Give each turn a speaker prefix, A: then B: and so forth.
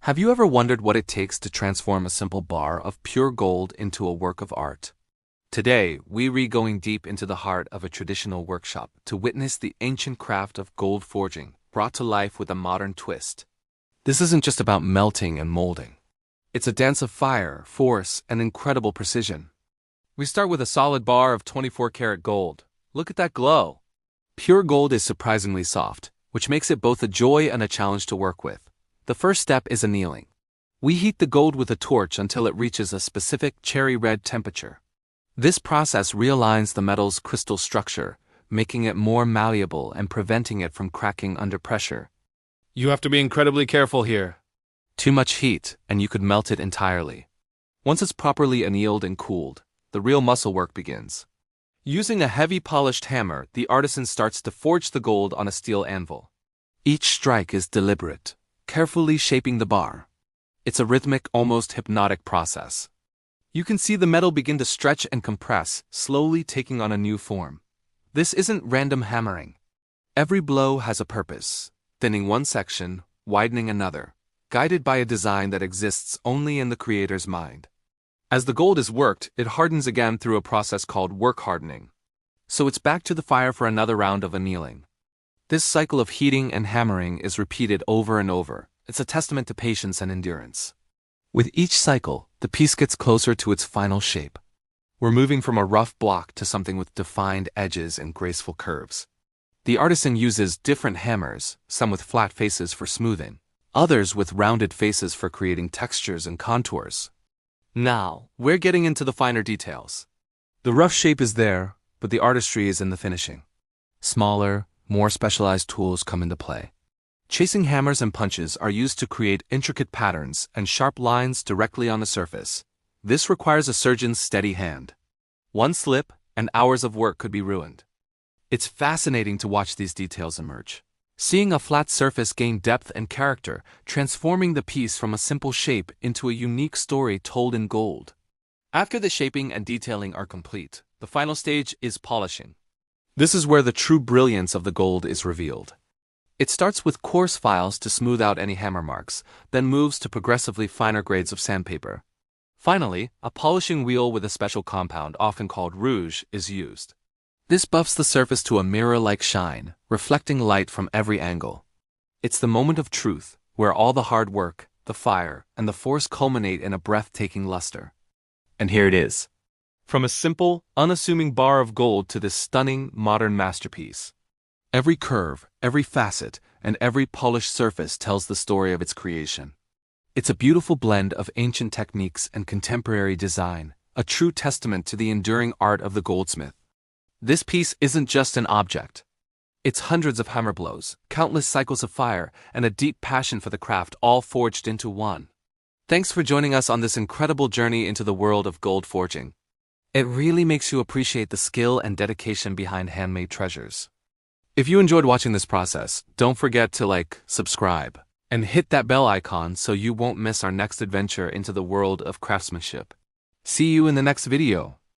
A: Have you ever wondered what it takes to transform a simple bar of pure gold into a work of art? Today, we're going deep into the heart of a traditional workshop to witness the ancient craft of gold forging brought to life with a modern twist. This isn't just about melting and molding. It's a dance of fire, force, and incredible precision. We start with a solid bar of 24-karat gold. Look at that glow. Pure gold is surprisingly soft, which makes it both a joy and a challenge to work with. The first step is annealing. We heat the gold with a torch until it reaches a specific cherry red temperature. This process realigns the metal's crystal structure, making it more malleable and preventing it from cracking under pressure. You have to be incredibly careful here. Too much heat, and you could melt it entirely. Once it's properly annealed and cooled, the real muscle work begins. Using a heavy polished hammer, the artisan starts to forge the gold on a steel anvil. Each strike is deliberate, carefully shaping the bar. It's a rhythmic, almost hypnotic process. You can see the metal begin to stretch and compress, slowly taking on a new form. This isn't random hammering. Every blow has a purpose, thinning one section, widening another, guided by a design that exists only in the creator's mind. As the gold is worked, it hardens again through a process called work hardening. So it's back to the fire for another round of annealing. This cycle of heating and hammering is repeated over and over. It's a testament to patience and endurance. With each cycle, the piece gets closer to its final shape. We're moving from a rough block to something with defined edges and graceful curves. The artisan uses different hammers, some with flat faces for smoothing, others with rounded faces for creating textures and contours. Now, we're getting into the finer details. The rough shape is there, but the artistry is in the finishing. Smaller, more specialized tools come into play. Chasing hammers and punches are used to create intricate patterns and sharp lines directly on the surface. This requires a surgeon's steady hand. One slip, and hours of work could be ruined. It's fascinating to watch these details emerge. Seeing a flat surface gain depth and character, transforming the piece from a simple shape into a unique story told in gold. After the shaping and detailing are complete, the final stage is polishing. This is where the true brilliance of the gold is revealed. It starts with coarse files to smooth out any hammer marks, then moves to progressively finer grades of sandpaper. Finally, a polishing wheel with a special compound, often called rouge, is used. This buffs the surface to a mirror-like shine, reflecting light from every angle. It's the moment of truth, where all the hard work, the fire, and the force culminate in a breathtaking luster. And here it is. From a simple, unassuming bar of gold to this stunning, modern masterpiece. Every curve, every facet, and every polished surface tells the story of its creation. It's a beautiful blend of ancient techniques and contemporary design, a true testament to the enduring art of the goldsmith. This piece isn't just an object. It's hundreds of hammer blows, countless cycles of fire, and a deep passion for the craft all forged into one. Thanks for joining us on this incredible journey into the world of gold forging. It really makes you appreciate the skill and dedication behind handmade treasures. If you enjoyed watching this process, don't forget to subscribe, and hit that bell icon so you won't miss our next adventure into the world of craftsmanship. See you in the next video.